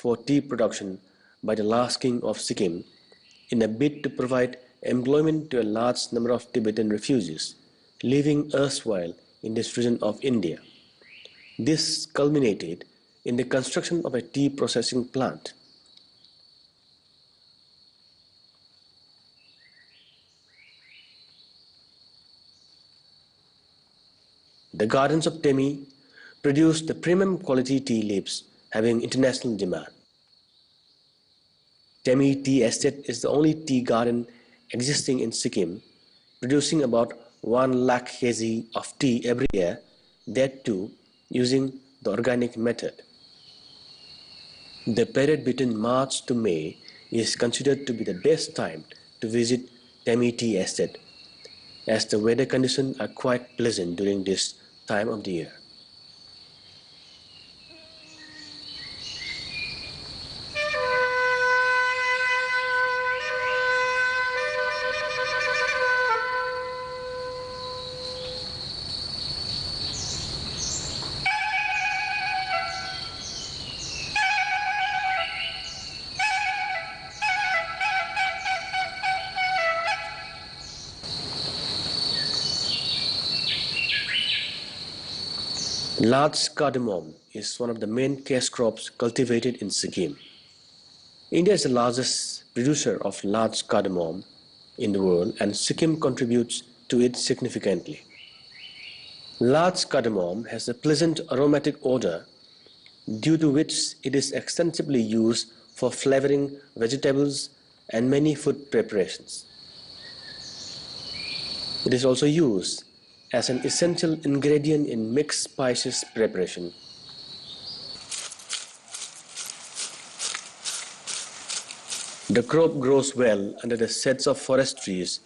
for tea production by the last king of Sikkim in a bid to provide employment to a large number of Tibetan refugees living erstwhile in this region of India. This culminated in the construction of a tea processing plant. The gardens of Temi produce the premium quality tea leaves having international demand. Temi Tea Estate is the only tea garden existing in Sikkim, producing about 1 lakh kg of tea every year, that too using the organic method. The period between March to May is considered to be the best time to visit Temi Tea Estate, as the weather conditions are quite pleasant during this time of the year. Large cardamom is one of the main cash crops cultivated in Sikkim. India is the largest producer of large cardamom in the world, and Sikkim contributes to it significantly. Large cardamom has a pleasant aromatic odor, due to which it is extensively used for flavoring vegetables and many food preparations. It is also used as an essential ingredient in mixed spices preparation. The crop grows well under the shades of forest trees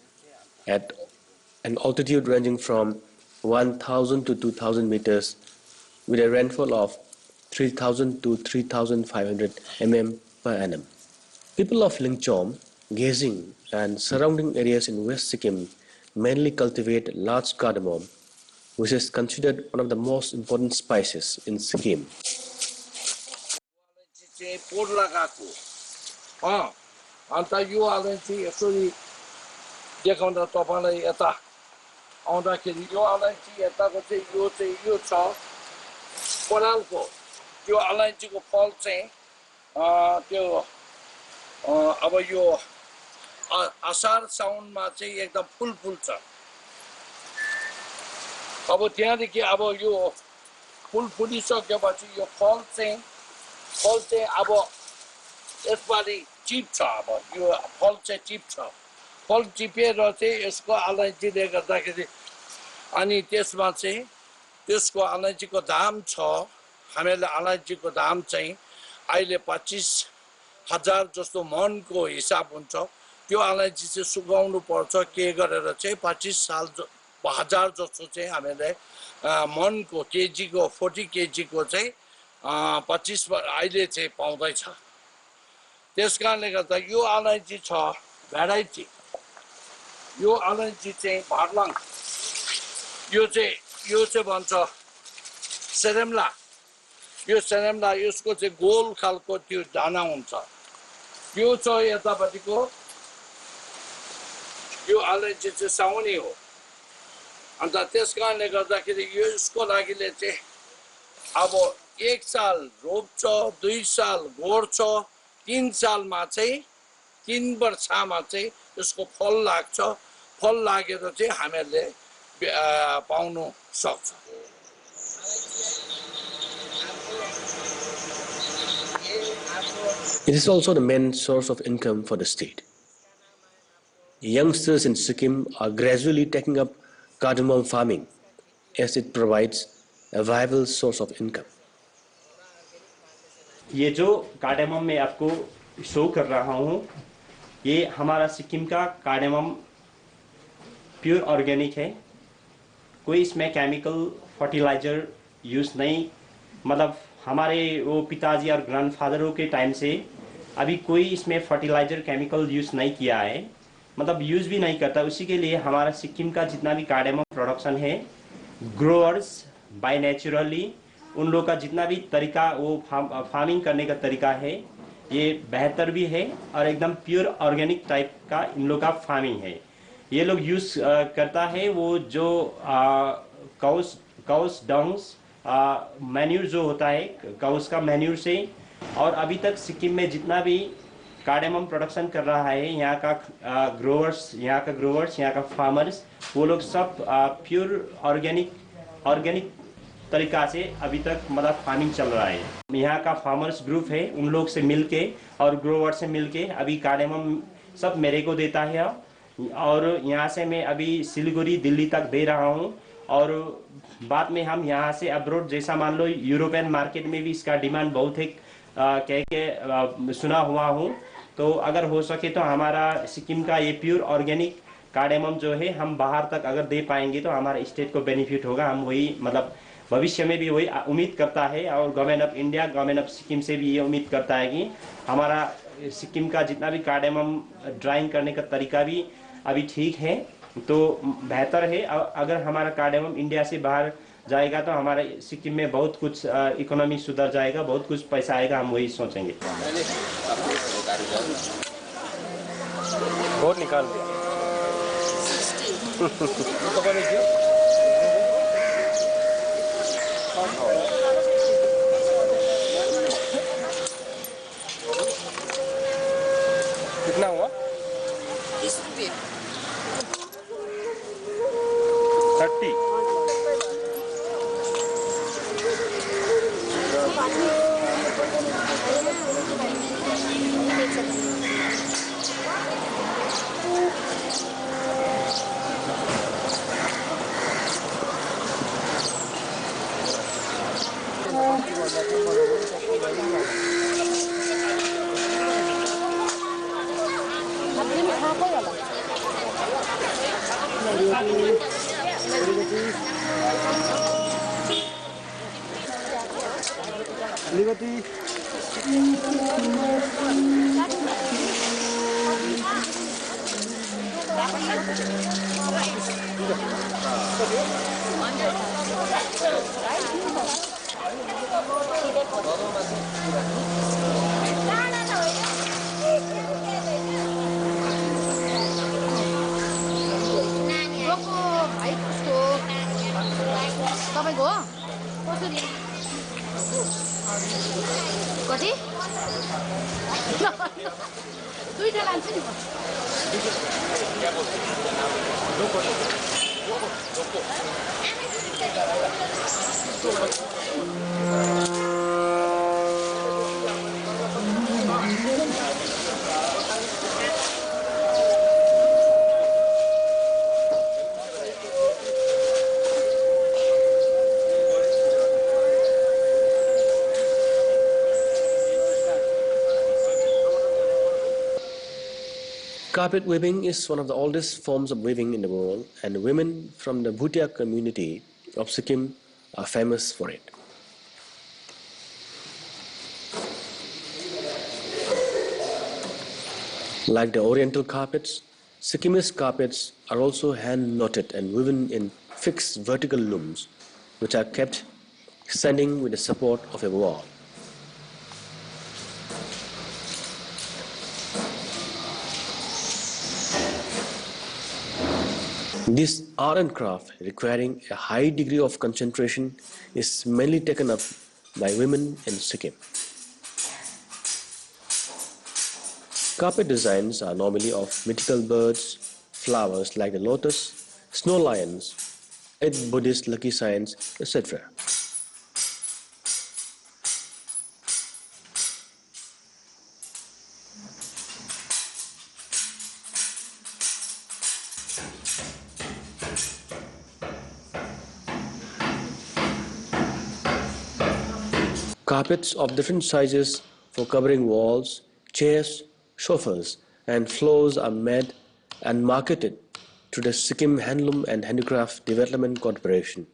at an altitude ranging from 1,000 to 2,000 meters, with a rainfall of 3,000 to 3,500 mm per annum. People of Lingchom, Gezing and surrounding areas in West Sikkim mainly cultivate large cardamom, which is considered one of the most important spices in Sikkim. आषाढ़ साउन में एकदम full छ अब त्यहाँदेखि अब यो full फुलिसकेपछि यो फल चाहिँ अब यसपालि चिप छ अब यो फल चाहिँ चिप छ फल चिपेर चाहिँ यसको अलैँचीले गर्दाखेरि अनि त्यसमा चाहिँ त्यसको अलैँचीको दाम छ हामीले अलैँचीको दाम चाहिँ अहिले 25,000 जस्तो मनको हिसाब हुन्छ त्यो अलैँची चाहिँ सुकाउनु पर्छ के गरेर चाहिँ 25,000 जस्तो चाहिँ हामीले मनको केजीको 40 केजीको चाहिँ 25 अहिले चाहिँ पाउँदैछ त्यसकारणले गर्दा यो अलैँची छ भेराइटी यो अलैँची चाहिँ भर्लङ यो चाहिँ भन्छ सेरेमला यो सेरेमला यसको चाहिँ गोल खालको त्यो दाना हुन्छ यो चाहिँ यतापट्टिको यो अलैँची चाहिँ साउनी हो अन्त त्यसकारणले गर्दाखेरि यो यसको लागिले चाहिँ अब 1 साल रोप्छ 2 साल गोड्छ 3 सालमा चाहिँ 3 वर्षमा चाहिँ यसको फल लाग्छ फल लागेर चाहिँ हामीले पाउनु सक्छ It is also the main source of income for the state. Youngsters in Sikkim are gradually taking up cardamom farming as it provides a viable source of income. ये जो कार्डेमम में आपको शो कर रहा हूँ ये हमारा सिक्किम का कार्डेमम प्योर ऑर्गेनिक है कोई इसमें केमिकल फर्टिलाइजर यूज़ नहीं मतलब हमारे वो पिताजी और ग्रैंडफादरों के टाइम से अभी कोई इसमें फर्टिलाइजर केमिकल यूज़ नहीं किया है मतलब यूज़ भी नहीं करता उसी के लिए हमारा सिक्किम का जितना भी कार्डेमम प्रोडक्शन है ग्रोअर्स बाय नेचुरली उन लोग का जितना भी तरीका वो फार्मिंग करने का तरीका है ये बेहतर भी है और एकदम प्योर ऑर्गेनिक टाइप का इन लोग का फार्मिंग है। ये लोग यूज करता है वो जो काउस काउस डंग्स मैन्यूर जो होता है काउस का मैन्यूर से। और अभी तक सिक्किम में जितना भी कार्डेमम प्रोडक्शन कर रहा है यहाँ का ग्रोवर्स यहाँ का फार्मर्स वो लोग सब प्योर ऑर्गेनिक तरीका से अभी तक मतलब फार्मिंग चल रहा है। यहाँ का फार्मर्स ग्रुप है उन लोग से मिलके और ग्रोवर से मिलके अभी कार्डेमम सब मेरे को देता है और यहाँ से मैं अभी सिलीगुड़ी दिल्ली तक दे रहा हूँ। और बाद में हम यहाँ से अब्रोड जैसा मान लो यूरोपियन मार्केट में भी इसका डिमांड बहुत है कह के सुना हुआ हूँ। तो अगर हो सके तो हमारा सिक्किम का ये प्योर ऑर्गेनिक कार्डेमम जो है हम बाहर तक अगर दे पाएंगे तो हमारा स्टेट को बेनिफिट होगा। हम वही मतलब भविष्य में भी वही उम्मीद करता है और government of India government of Sikkim से भी ये उम्मीद करता है कि हमारा सिक्किम का जितना भी कार्डेमम ड्राइंग करने का तरीका भी अभी ठीक है तो बेहतर है। अगर हमारा कार्डेमम इंडिया से बाहर जाएगा तो हमारे सिक्किम में बहुत कुछ इकोनॉमी सुधर जाएगा, बहुत कुछ पैसा आएगा, हम वही सोचेंगे। बहुत निकाल दिया। कितना हुआ? 30 रुपये। 30। Liberty. तपाईँको हो कसरी कति दुईटा लान्छु नि Carpet weaving is one of the oldest forms of weaving in the world, and women from the Bhutia community of Sikkim are famous for it. Like the oriental carpets, Sikkimese carpets are also hand knotted and woven in fixed vertical looms, which are kept standing with the support of a wall. This art and craft, requiring a high degree of concentration, is mainly taken up by women in Sikkim. Carpet designs are normally of mythical birds, flowers like the lotus, snow lions, 8 Buddhist lucky signs, etc. Carpets of different sizes for covering walls, chairs, sofas, and floors are made and marketed to the Sikkim Handloom and Handicraft Development Corporation.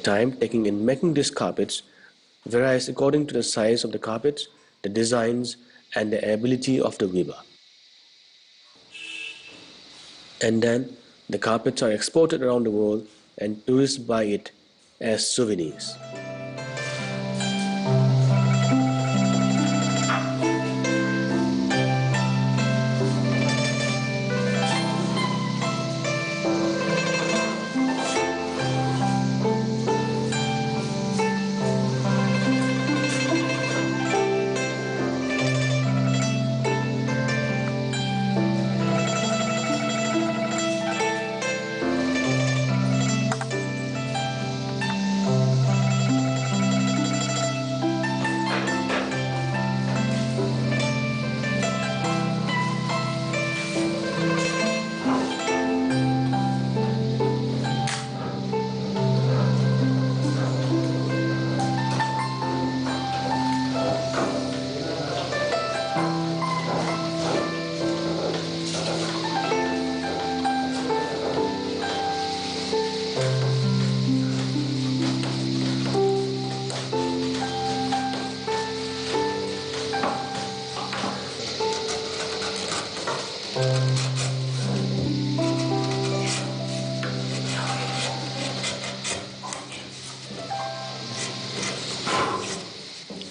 The time taken in making these carpets varies according to the size of the carpets, the designs, and the ability of the weaver. And then the carpets are exported around the world and tourists buy it as souvenirs.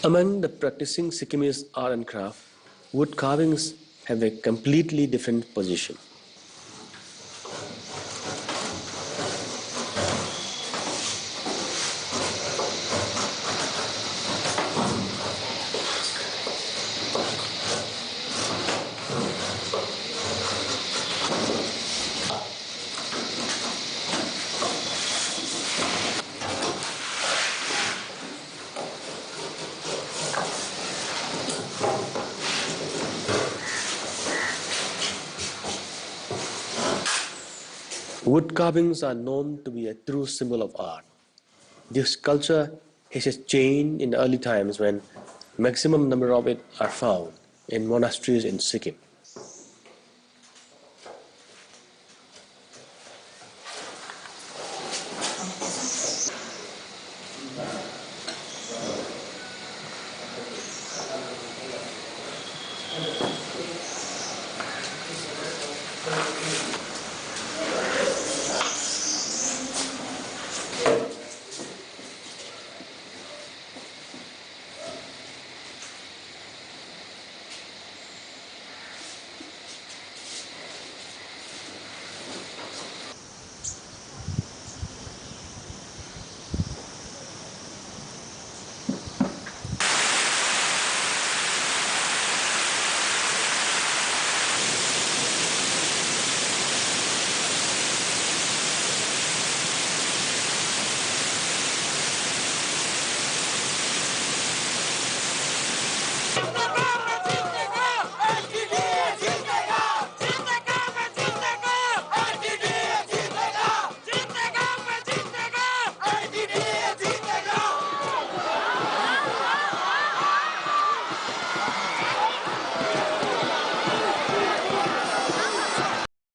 Among the practicing Sikkimese art and craft, wood carvings have a completely different position. Wood carvings are known to be a true symbol of art. This culture has changed in the early times when maximum number of it are found in monasteries in Sikkim.